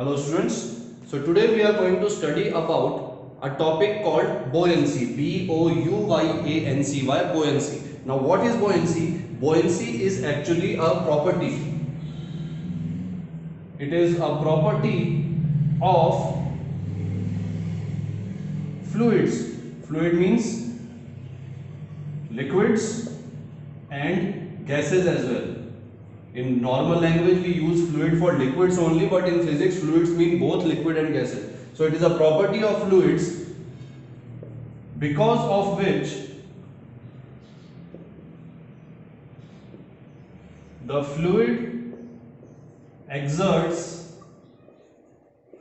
Hello students. So today we are going to study about a topic called buoyancy. Buoyancy. Buoyancy. Now what is buoyancy? Buoyancy is actually a property. It is a property of fluids. Fluid means liquids and gases as well. In normal language we use fluid for liquids only, but in physics fluids mean both liquid and gases. So it is a property of fluids because of which the fluid exerts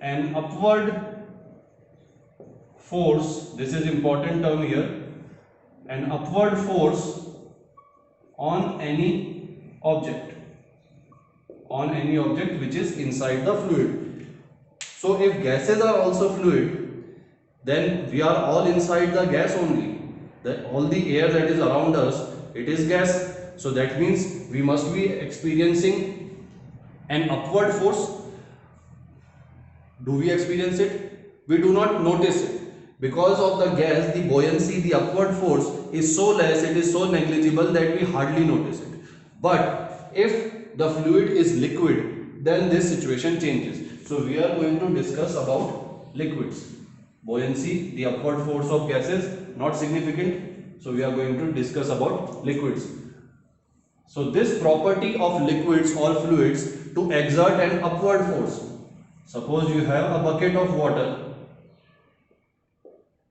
an upward force. This is important term here. An upward force on any object which is inside the fluid. So if gases are also fluid, then we are all inside the gas only. All the air that is around us, it is gas. So that means we must be experiencing an upward force. Do we experience it? We do not notice it. Because of the gas, the buoyancy, the upward force is so less, it is so negligible that we hardly notice it. But if the fluid is liquid, then this situation changes. So we are going to discuss about liquids. Buoyancy, the upward force of gases, not significant. So we are going to discuss about liquids. So this property of liquids or fluids to exert an upward force. Suppose you have a bucket of water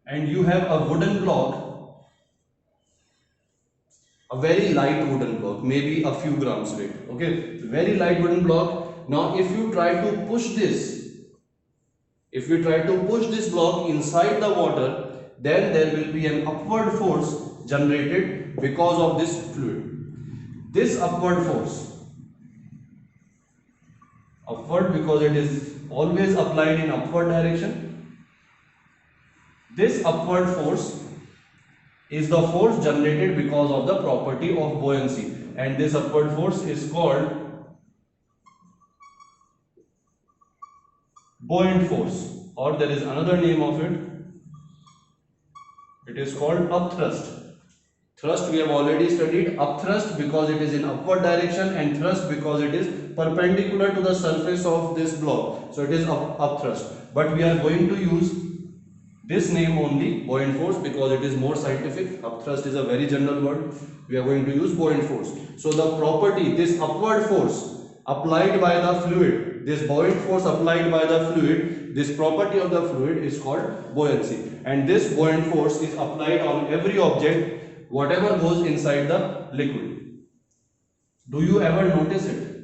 and you have a wooden block, a very light wooden block, maybe a few grams weight, okay, very light wooden block. Now if you try to push this block inside the water, then there will be an upward force generated because of this fluid. This upward force, upward because it is always applied in upward direction, this upward force is the force generated because of the property of buoyancy, and this upward force is called buoyant force, or there is another name of it. It is called upthrust. Thrust we have already studied. Upthrust because it is in upward direction, and thrust because it is perpendicular to the surface of this block. So it is upthrust. But we are going to use this name only, buoyant force, because it is more scientific. Upthrust is a very general word. We are going to use buoyant force. So the property, this upward force applied by the fluid, this buoyant force applied by the fluid, this property of the fluid is called buoyancy. And this buoyant force is applied on every object, whatever goes inside the liquid. Do you ever notice it?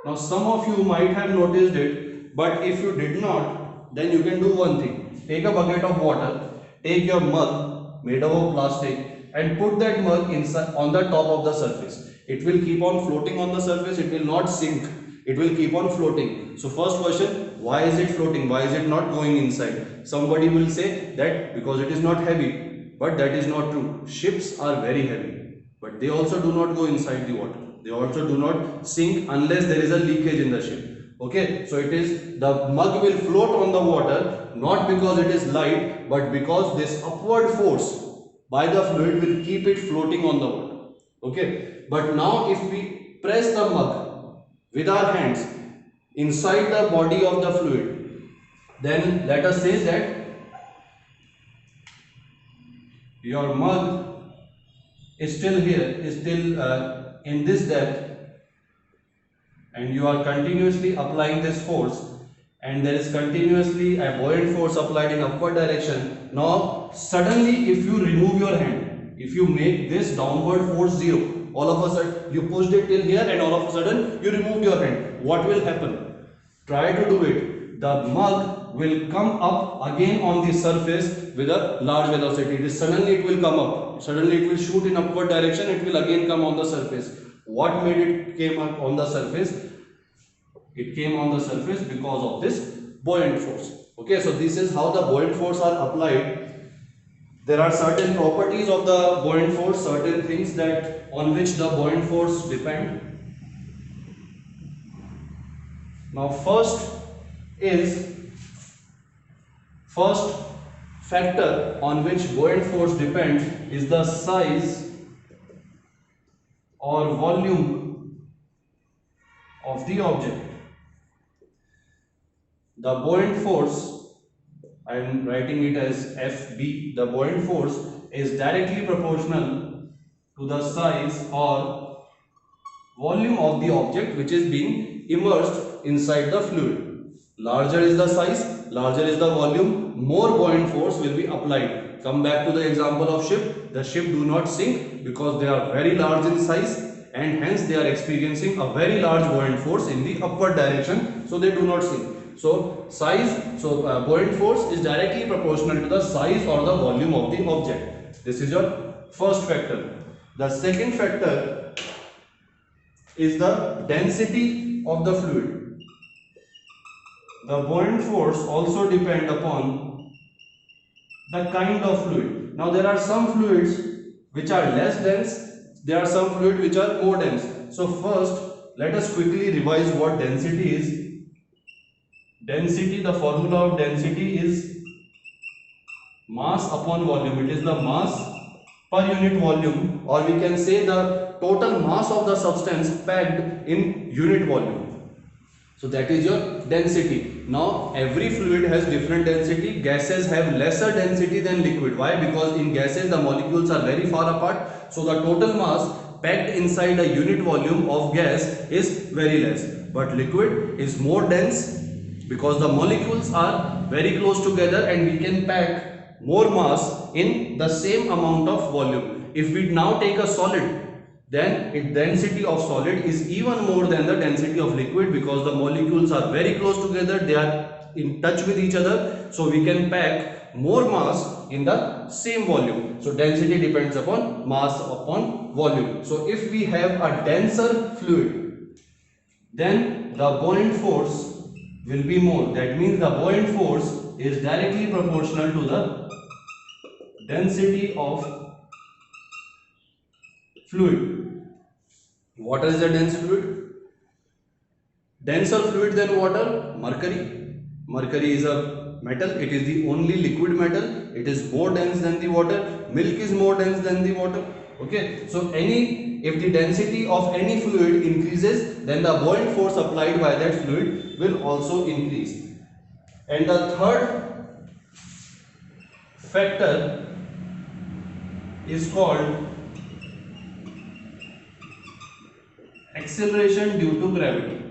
Now some of you might have noticed it, but if you did not, then you can do one thing. Take a bucket of water, take your mug made up of plastic and put that mug inside on the top of the surface. It will keep on floating on the surface, it will not sink, it will keep on floating. So first question, why is it floating? Why is it not going inside? Somebody will say that because it is not heavy, but that is not true. Ships are very heavy, but they also do not go inside the water. They also do not sink unless there is a leakage in the ship. Okay, so it is the mug will float on the water not because it is light, but because this upward force by the fluid will keep it floating on the water. Okay, but now if we press the mug with our hands inside the body of the fluid, then let us say that your mug is still here, is still in this depth, and you are continuously applying this force, and there is continuously a buoyant force applied in upward direction. Now suddenly if you remove your hand, if you make this downward force zero, all of a sudden you pushed it till here and all of a sudden you removed your hand, what will happen? Try to do it. The mug will come up again on the surface with a large velocity. Suddenly it will come up, suddenly it will shoot in upward direction, it will again come on the surface. What made it came up on the surface? It came on the surface because of this buoyant force. Okay, so this is how the buoyant force are applied. There are certain properties of the buoyant force, certain things that on which the buoyant force depend. Now first is first factor on which buoyant force depends is the size or volume of the object. The buoyant force, I am writing it as FB, the buoyant force is directly proportional to the size or volume of the object which is being immersed inside the fluid. Larger is the size, larger is the volume, more buoyant force will be applied. Come back to the example of ship. The ship do not sink because they are very large in size and hence they are experiencing a very large buoyant force in the upward direction, so they do not sink. So buoyant force is directly proportional to the size or the volume of the object. This is your first factor. The second factor is the density of the fluid. The buoyant force also depend upon the kind of fluid. Now there are some fluids which are less dense, there are some fluids which are more dense. So first let us quickly revise what density is. Density, the formula of density is mass upon volume. It is the mass per unit volume, or we can say the total mass of the substance packed in unit volume. So that is your density. Now every fluid has different density. Gases have lesser density than liquid. Why? Because in gases the molecules are very far apart. So the total mass packed inside a unit volume of gas is very less. But liquid is more dense because the molecules are very close together and we can pack more mass in the same amount of volume. If we now take a solid, then its density of solid is even more than the density of liquid because the molecules are very close together, they are in touch with each other, so we can pack more mass in the same volume. So density depends upon mass upon volume. So if we have a denser fluid, then the buoyant force will be more. That means the buoyant force is directly proportional to the density of fluid. Water is a dense fluid. Denser fluid than water, mercury. Mercury is a metal. It is the only liquid metal. It is more dense than the water. Milk is more dense than the water. Okay. So if the density of any fluid increases, then the buoyant force applied by that fluid will also increase. And the third factor is called acceleration due to gravity.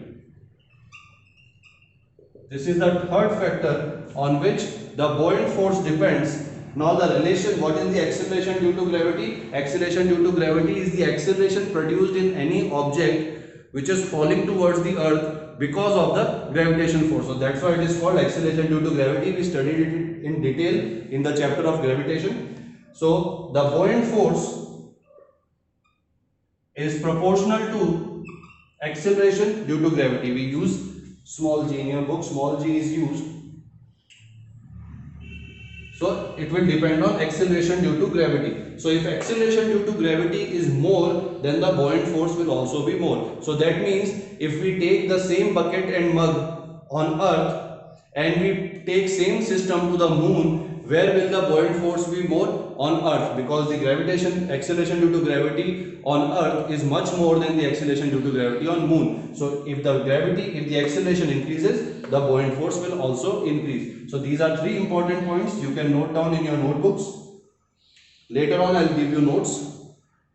This is the third factor on which the buoyant force depends. Now the relation, what is the acceleration due to gravity? Acceleration due to gravity is the acceleration produced in any object which is falling towards the earth because of the gravitation force. So that's why it is called acceleration due to gravity. We studied it in detail in the chapter of gravitation. So the buoyant force is proportional to acceleration due to gravity. We use small g in your book, small g is used. So it will depend on acceleration due to gravity. So if acceleration due to gravity is more, then the buoyant force will also be more. So that means if we take the same bucket and mug on earth and we take same system to the moon, where will the buoyant force be more? On earth, because the acceleration due to gravity on earth is much more than the acceleration due to gravity on moon. So if the acceleration increases, the buoyant force will also increase. So these are three important points you can note down in your notebooks. Later on I will give you notes.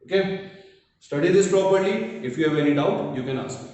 Okay, study this properly. If you have any doubt, you can ask me.